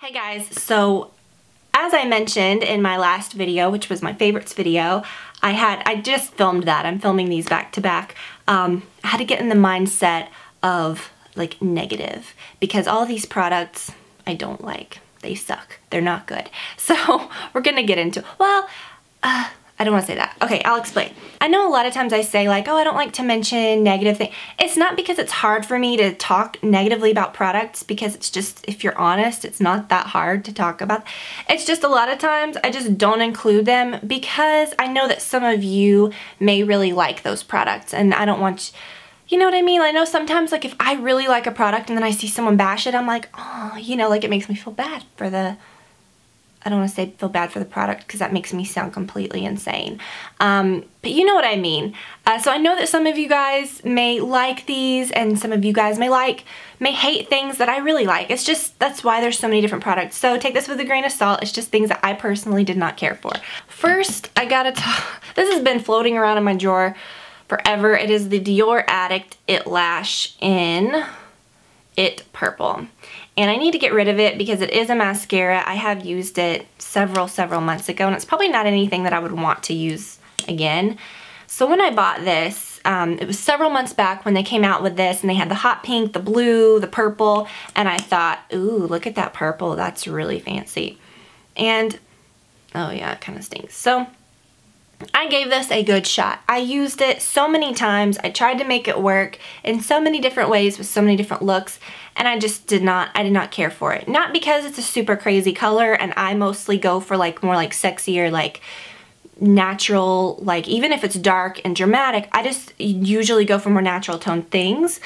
Hey guys, so as I mentioned in my last video, which was my favorites video, I just filmed that. I'm filming these back to back. I had to get in the mindset of like negative because all these products I don't like. They suck. They're not good. So we're gonna get into, well, I don't want to say that. Okay, I'll explain. I know a lot of times I say like, oh, I don't like to mention negative things. It's not because it's hard for me to talk negatively about products, because it's just, if you're honest, it's not that hard to talk about. It's just a lot of times I just don't include them because I know that some of you may really like those products and I don't want you know what I mean? I know sometimes like if I really like a product and then I see someone bash it, I'm like, oh, you know, like it makes me feel bad for the, I don't want to say feel bad for the product because that makes me sound completely insane. But you know what I mean. So I know that some of you guys may like these and some of you guys may hate things that I really like. It's just, that's why there's so many different products. So take this with a grain of salt. It's just things that I personally did not care for. First, I gotta talk, this has been floating around in my drawer forever. It is the Dior Addict It Lash in It Purple. And I need to get rid of it because it is a mascara. I have used it several months ago, and it's probably not anything that I would want to use again. So when I bought this, it was several months back when they came out with this, and they had the hot pink, the blue, the purple, and I thought, ooh, look at that purple. That's really fancy. And, oh yeah, it kind of stinks. So I gave this a good shot. I used it so many times. I tried to make it work in so many different ways with so many different looks, and I just did not care for it. Not because it's a super crazy color, and I mostly go for like more like sexier, like natural, like even if it's dark and dramatic, I just usually go for more natural tone things.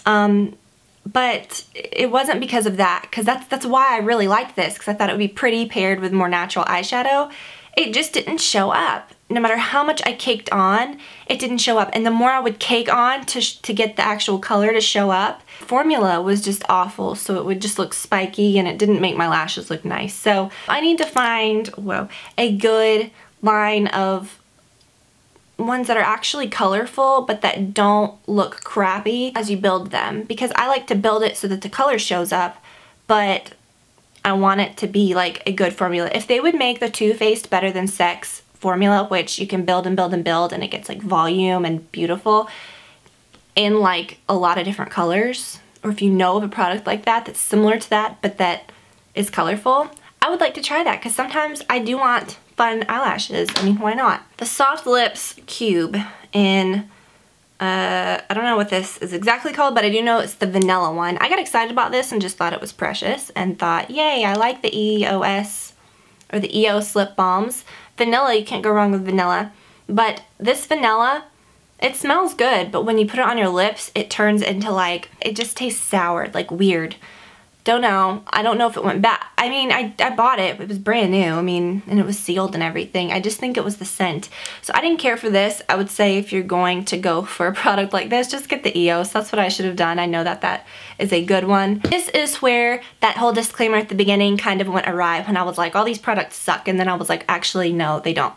But it wasn't because of that, because that's why I really liked this, because I thought it would be pretty paired with more natural eyeshadow. It just didn't show up. No matter how much I caked on, it didn't show up. And the more I would cake on to get the actual color to show up, formula was just awful. So it would just look spiky and it didn't make my lashes look nice. So I need to find, whoa, a good line of ones that are actually colorful but that don't look crappy as you build them. Because I like to build it so that the color shows up, but I want it to be like a good formula. If they would make the Too Faced Better Than Sex formula, which you can build and build and build, and it gets like volume and beautiful in like a lot of different colors, or if you know of a product like that that's similar to that but that is colorful, I would like to try that because sometimes I do want fun eyelashes. I mean, why not? The Soft Lips Cube in I don't know what this is exactly called, but I do know it's the vanilla one. I got excited about this and just thought it was precious and thought, yay, I like the EOS or the EOS lip balms. Vanilla, you can't go wrong with vanilla. But this vanilla, it smells good, but when you put it on your lips, it turns into like, it just tastes sour, like weird. Don't know. I don't know if it went bad. I mean, I bought it. It was brand new. I mean, and it was sealed and everything. I just think it was the scent. So I didn't care for this. I would say if you're going to go for a product like this, just get the EOS. That's what I should have done. I know that that is a good one. This is where that whole disclaimer at the beginning kind of went awry when I was like, all these products suck. And then I was like, actually, no, they don't.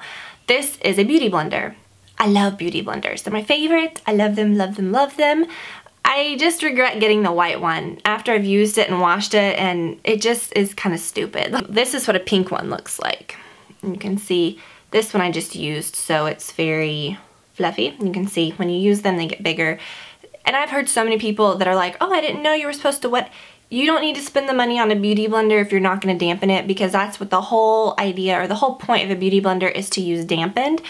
This is a beauty blender. I love beauty blenders. They're my favorite. I love them, love them, love them. I just regret getting the white one after I've used it and washed it, and it just is kind of stupid. This is what a pink one looks like. You can see this one I just used, so it's very fluffy. You can see when you use them, they get bigger. And I've heard so many people that are like, oh, I didn't know you were supposed to what? You don't need to spend the money on a beauty blender if you're not going to dampen it, because that's what the whole idea or the whole point of a beauty blender is, to use dampened.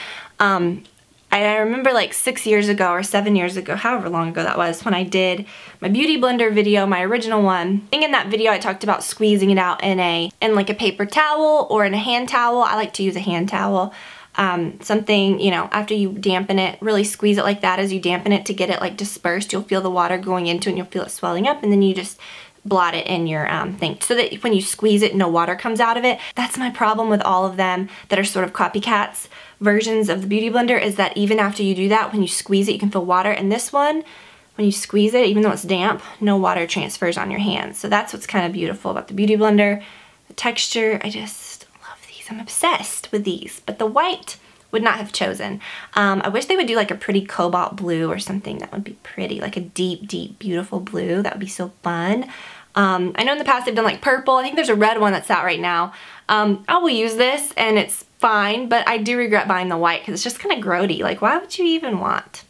I remember like 6 years ago or 7 years ago, however long ago that was, when I did my beauty blender video, my original one. I think in that video I talked about squeezing it out in like a paper towel or in a hand towel. I like to use a hand towel. Something, you know, after you dampen it, really squeeze it like that as you dampen it to get it like dispersed. You'll feel the water going into it and you'll feel it swelling up, and then you just blot it in your thing so that when you squeeze it, no water comes out of it. That's my problem with all of them that are sort of copycats versions of the beauty blender, is that even after you do that, when you squeeze it, you can feel water. And this one, when you squeeze it, even though it's damp, no water transfers on your hands. So that's what's kind of beautiful about the beauty blender. The texture, I just love these. I'm obsessed with these. But the white would not have chosen. I wish they would do like a pretty cobalt blue or something. That would be pretty, like a deep, deep, beautiful blue. That would be so fun. I know in the past they've done like purple. I think there's a red one that's out right now. I will use this and it's fine, but I do regret buying the white because it's just kind of grody. Like, why would you even want?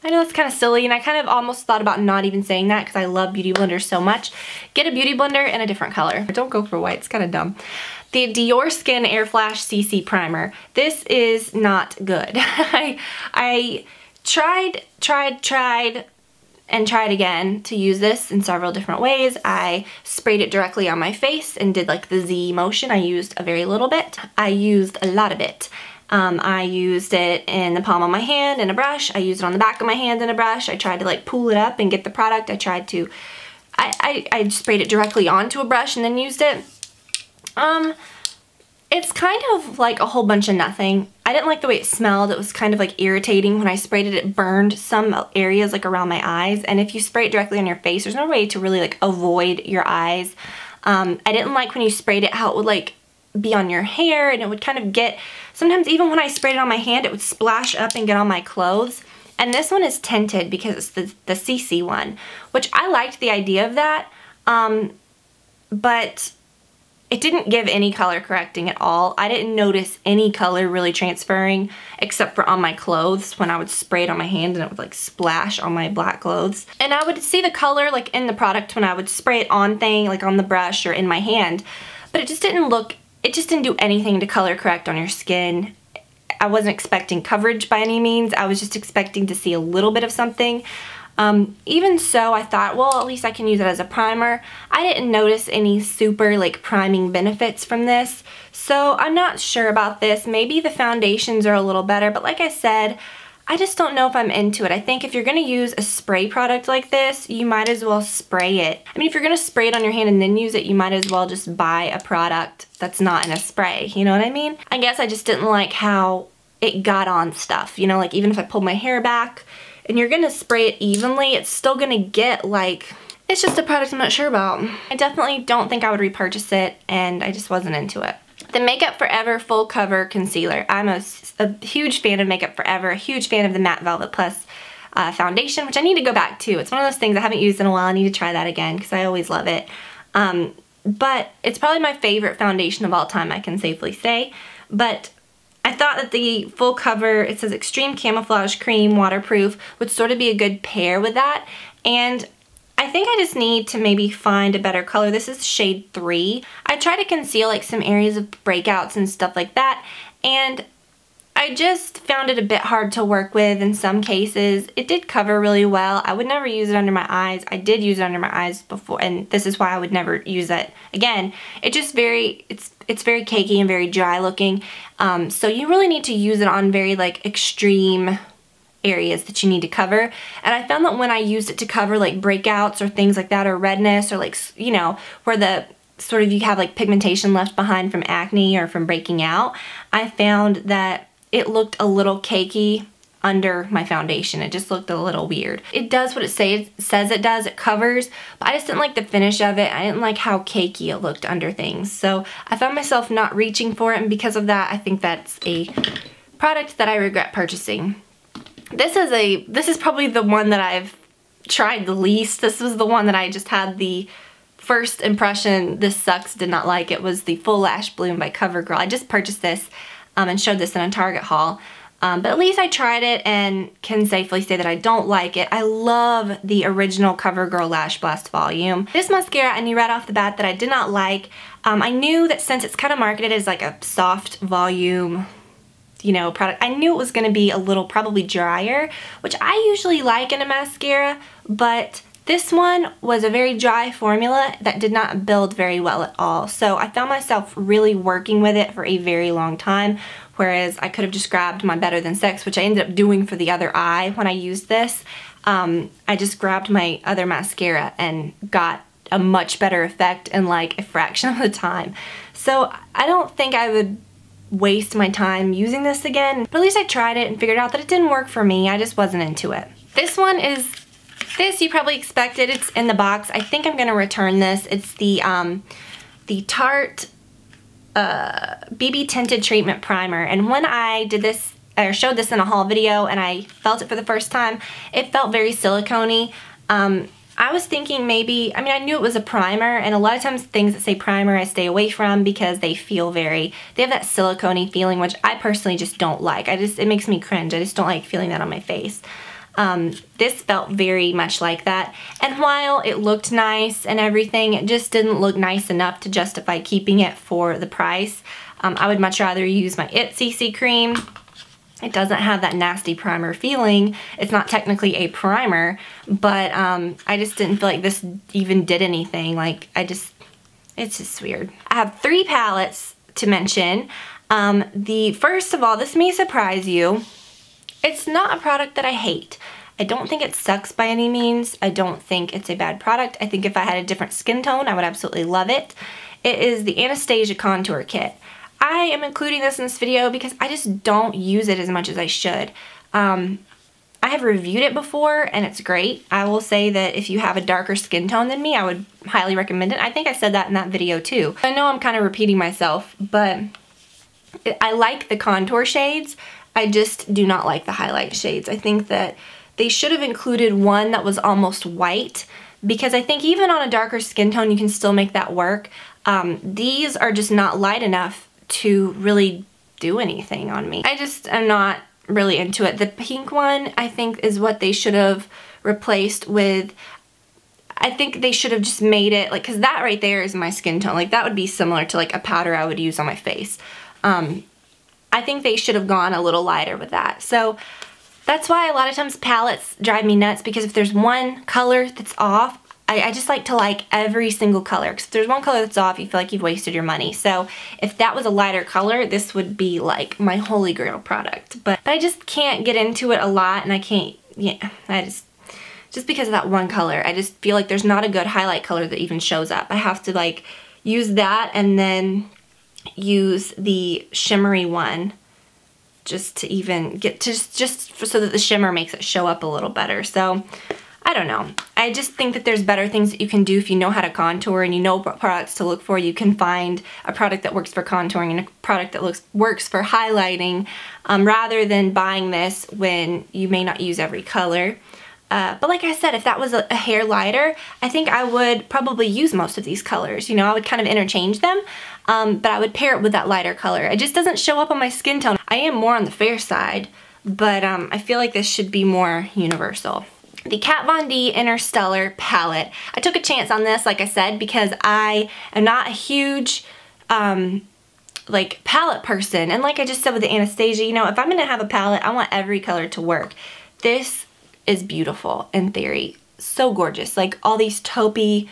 I know it's kind of silly, and I kind of almost thought about not even saying that because I love beauty blenders so much. Get a beauty blender in a different color. Don't go for white, it's kind of dumb. The Dior Skin Air Flash CC Primer. This is not good. I tried and tried again to use this in several different ways. I sprayed it directly on my face and did like the Z motion. I used a very little bit. I used a lot of it. I used it in the palm of my hand in a brush. I used it on the back of my hand in a brush. I tried to like pull it up and get the product. I sprayed it directly onto a brush and then used it. It's kind of like a whole bunch of nothing. I didn't like the way it smelled. It was kind of like irritating. When I sprayed it, it burned some areas like around my eyes. And if you spray it directly on your face, there's no way to really like avoid your eyes. I didn't like when you sprayed it how it would like be on your hair, and it would kind of get, sometimes even when I sprayed it on my hand, it would splash up and get on my clothes. And this one is tinted because it's the CC one, which I liked the idea of that, but it didn't give any color correcting at all. I didn't notice any color really transferring except for on my clothes when I would spray it on my hand and it would like splash on my black clothes. And I would see the color like in the product when I would spray it on like on the brush or in my hand, but it just didn't do anything to color correct on your skin. I wasn't expecting coverage by any means. I was just expecting to see a little bit of something. Even so, I thought, well, at least I can use it as a primer. I didn't notice any super like priming benefits from this, so I'm not sure about this. Maybe the foundations are a little better, but like I said, I just don't know if I'm into it. I think if you're gonna use a spray product like this, you might as well spray it. I mean, if you're gonna spray it on your hand and then use it, you might as well just buy a product that's not in a spray, you know what I mean? I guess I just didn't like how it got on stuff, you know, like even if I pulled my hair back, and you're gonna spray it evenly, it's still gonna get like, it's just a product I'm not sure about. I definitely don't think I would repurchase it, and I just wasn't into it. The Makeup Forever Full Cover Concealer. I'm a huge fan of Makeup Forever, a huge fan of the Matte Velvet Plus foundation, which I need to go back to. It's one of those things I haven't used in a while. I need to try that again because I always love it. But it's probably my favorite foundation of all time, I can safely say. But I thought that the full cover, it says Extreme Camouflage Cream Waterproof, would sort of be a good pair with that. And I think I just need to maybe find a better color. This is shade 3. I try to conceal like some areas of breakouts and stuff like that, and I just found it a bit hard to work with in some cases. It did cover really well. I would never use it under my eyes. I did use it under my eyes before, and this is why I would never use it again. It just it's very cakey and very dry looking. So you really need to use it on very like extreme areas that you need to cover. And I found that when I used it to cover like breakouts or things like that, or redness, or like, you know, where the sort of you have like pigmentation left behind from acne or from breaking out, I found that it looked a little cakey under my foundation. It just looked a little weird. It does what it says it does. It covers, but I just didn't like the finish of it. I didn't like how cakey it looked under things. So I found myself not reaching for it, and because of that, I think that's a product that I regret purchasing. This is probably the one that I've tried the least. This was the one that I just had the first impression, this sucks, did not like. It was the Full Lash Bloom by Covergirl. I just purchased this and showed this in a Target haul. But at least I tried it and can safely say that I don't like it. I love the original Covergirl Lash Blast volume. This mascara I knew right off the bat that I did not like. I knew that since it's kind of marketed as like a soft volume, you know, product, I knew it was going to be a little probably drier, which I usually like in a mascara, but this one was a very dry formula that did not build very well at all. So I found myself really working with it for a very long time, whereas I could have just grabbed my Better Than Sex, which I ended up doing for the other eye when I used this. I just grabbed my other mascara and got a much better effect in like a fraction of the time. So I don't think I would waste my time using this again, but at least I tried it and figured out that it didn't work for me. I just wasn't into it. This one is, this you probably expected. It's in the box. I think I'm gonna return this. It's the Tarte BB Tinted Treatment Primer, and when I did this, or showed this in a haul video and I felt it for the first time, it felt very silicone-y. I was thinking maybe, I mean, I knew it was a primer, and a lot of times things that say primer I stay away from because they feel they have that silicone-y feeling, which I personally just don't like. It makes me cringe. I just don't like feeling that on my face. This felt very much like that, and while it looked nice and everything, it just didn't look nice enough to justify keeping it for the price. I would much rather use my It CC cream. It doesn't have that nasty primer feeling. It's not technically a primer, but I just didn't feel like this even did anything. Like, it's just weird. I have 3 palettes to mention. First of all, this may surprise you. It's not a product that I hate. I don't think it sucks by any means. I don't think it's a bad product. I think if I had a different skin tone, I would absolutely love it. It is the Anastasia Contour Kit. I am including this in this video because I just don't use it as much as I should. I have reviewed it before and it's great. I will say that if you have a darker skin tone than me, I would highly recommend it. I think I said that in that video too. I know I'm kind of repeating myself, but I like the contour shades. I just do not like the highlight shades. I think that they should have included one that was almost white, because I think even on a darker skin tone you can still make that work. These are just not light enough to really do anything on me. I just am not really into it. The pink one, I think, is what they should have replaced with. I think they should have just made it, like, because that right there is my skin tone. Like, that would be similar to like a powder I would use on my face. I think they should have gone a little lighter with that. So that's why a lot of times palettes drive me nuts, because if there's one color that's off, I just like to like every single color, because if there's one color that's off, you feel like you've wasted your money. So if that was a lighter color, this would be like my holy grail product. But I just can't get into it a lot, and I can't, yeah, just because of that one color, I just feel like there's not a good highlight color that even shows up. I have to like use that and then use the shimmery one just to even get to just so that the shimmer makes it show up a little better. So I don't know. I just think that there's better things that you can do if you know how to contour and you know what products to look for. You can find a product that works for contouring and a product that works for highlighting, rather than buying this when you may not use every color. But like I said, if that was a hair lighter, I think I would probably use most of these colors. You know, I would kind of interchange them, but I would pair it with that lighter color. It just doesn't show up on my skin tone. I am more on the fair side, but I feel like this should be more universal. The Kat Von D Interstellar Palette. I took a chance on this, like I said, because I am not a huge like palette person. And like I just said with the Anastasia, you know, if I'm gonna have a palette, I want every color to work. This is beautiful in theory. So gorgeous. Like all these taupey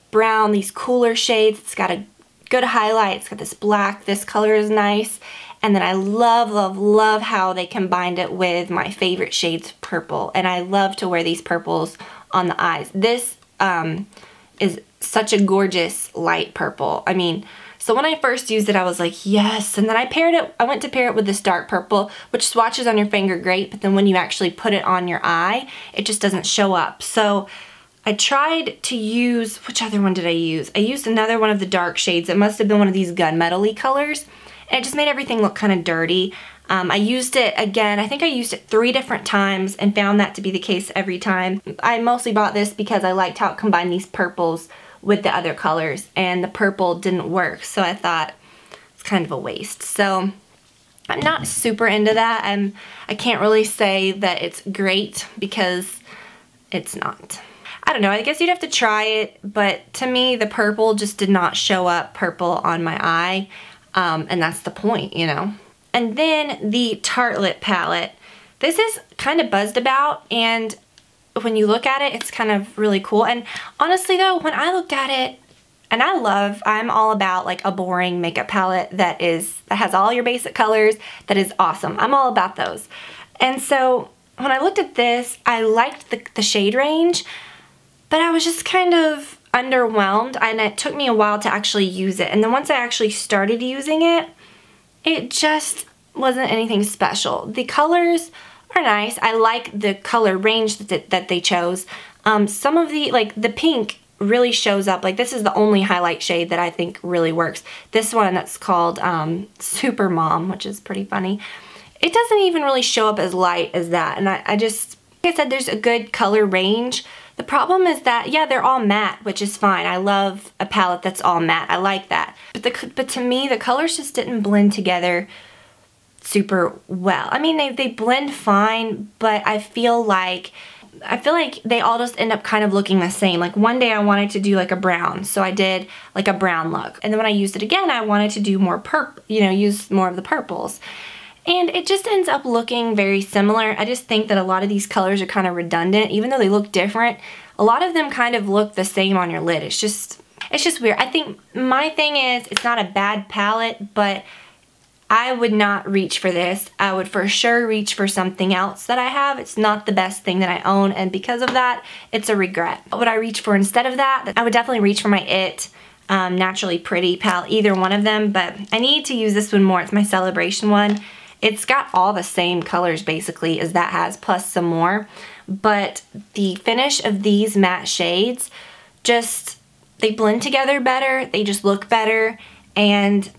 brown, these cooler shades. It's got a good highlight. It's got this black. This color is nice. And then I love, love, love how they combined it with my favorite shades, purple. And I love to wear these purples on the eyes. This is such a gorgeous light purple. I mean, so when I first used it, I was like, yes. And then I went to pair it with this dark purple, which swatches on your finger great, but then when you actually put it on your eye, it just doesn't show up. So I tried to use, which other one did I use? I used another one of the dark shades. It must have been one of these gunmetal-y colors. And it just made everything look kind of dirty. I used it again, I think I used it 3 different times and found that to be the case every time. I mostly bought this because I liked how it combined these purples with the other colors, and the purple didn't work, so I thought it's kind of a waste. So I'm not super into that, and I can't really say that it's great because it's not. I don't know, I guess you'd have to try it, but to me the purple just did not show up purple on my eye. And that's the point, you know. And then the Tartlet Palette. This is kind of buzzed about, and when you look at it, it's kind of really cool. And honestly though, when I looked at it, and I'm all about like a boring makeup palette that has all your basic colors, that is awesome. I'm all about those. And so when I looked at this, I liked the shade range, but I was just kind of underwhelmed, and it took me a while to actually use it. And then once I actually started using it, it just wasn't anything special. The colors are nice. I like the color range that they chose. Some of the pink really shows up. Like this is the only highlight shade that I think really works. This one that's called Super Mom, which is pretty funny. It doesn't even really show up as light as that. And I just, like I said, there's a good color range The problem is that, yeah, they're all matte, which is fine. I love a palette that's all matte. I like that. But to me, the colors just didn't blend together super well. I mean, they blend fine, but I feel like they all just end up kind of looking the same. Like one day I wanted to do like a brown, so I did like a brown look. And then when I used it again, I wanted to do more purple, you know, use more of the purples. And it just ends up looking very similar. I just think that a lot of these colors are kind of redundant. Even though they look different, a lot of them kind of look the same on your lid. It's just weird. I think my thing is, it's not a bad palette, but I would not reach for this. I would for sure reach for something else that I have. It's not the best thing that I own, and because of that, it's a regret. What would I reach for instead of that? I would definitely reach for my It Naturally Pretty palette, either one of them, but I need to use this one more. It's my Celebration one. It's got all the same colors basically as that has, plus some more, but the finish of these matte shades, they blend together better, they just look better, and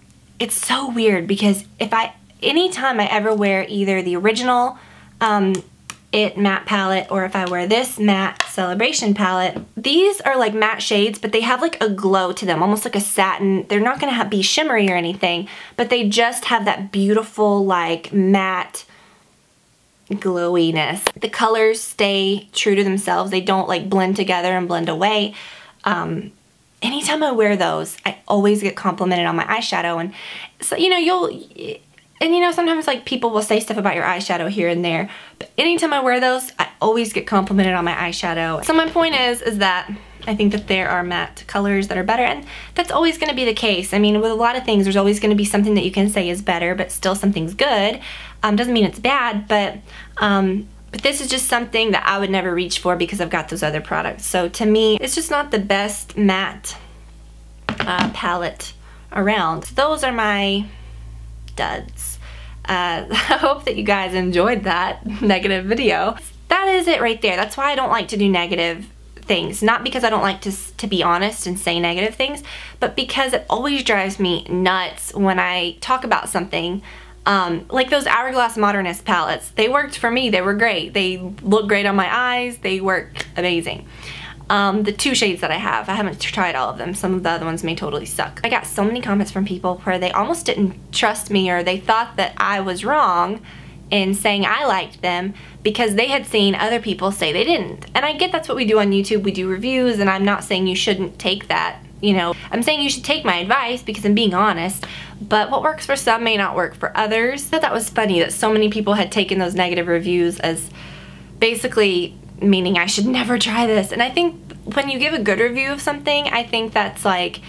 it's so weird because anytime I ever wear either the original It matte palette, or if I wear this matte Celebration palette, these are like matte shades, but they have like a glow to them, almost like a satin. They're not gonna be shimmery or anything, but they just have that beautiful like matte glowiness. The colors stay true to themselves. They don't like blend together and blend away. Anytime I wear those, I always get complimented on my eyeshadow, and so, you know, sometimes like people will say stuff about your eyeshadow here and there, but anytime I wear those, I always get complimented on my eyeshadow. So my point is that I think that there are matte colors that are better, and that's always going to be the case. I mean, with a lot of things, there's always going to be something that you can say is better, but still something's good. Doesn't mean it's bad, but this is just something that I would never reach for because I've got those other products. So to me, it's just not the best matte palette around. So those are my duds. I hope that you guys enjoyed that negative video. That is it right there. That's why I don't like to do negative things. Not because I don't like to be honest and say negative things, but because it always drives me nuts when I talk about something. Like those Hourglass Modernist palettes. They worked for me. They were great. They look great on my eyes. They work amazing. The two shades that I haven't tried all of them. Some of the other ones may totally suck. I got so many comments from people where they almost didn't trust me, or they thought that I was wrong in saying I liked them because they had seen other people say they didn't. And I get that's what we do on YouTube. We do reviews, and I'm not saying you shouldn't take that. You know, I'm saying you should take my advice because I'm being honest, but what works for some may not work for others. I thought that was funny that so many people had taken those negative reviews as basically meaning I should never try this. And I think when you give a good review of something, I think that's like,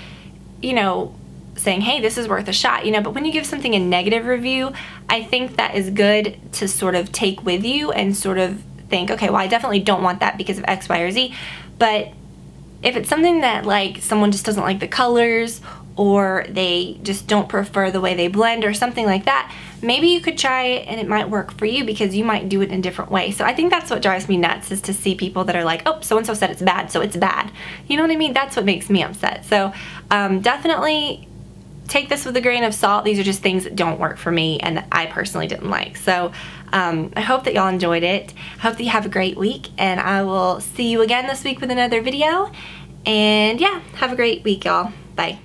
you know, saying, hey, this is worth a shot, you know. But when you give something a negative review, I think that is good to sort of take with you and sort of think, okay, well, I definitely don't want that because of X, Y, or Z. But if it's something that like someone just doesn't like the colors, or they just don't prefer the way they blend or something like that, maybe you could try it and it might work for you because you might do it in a different way. So I think that's what drives me nuts, is to see people that are like, oh, so-and-so said it's bad, so it's bad. You know what I mean? That's what makes me upset. So definitely take this with a grain of salt. These are just things that don't work for me and that I personally didn't like. So I hope that y'all enjoyed it. I hope that you have a great week, and I will see you again this week with another video. And yeah, have a great week, y'all. Bye.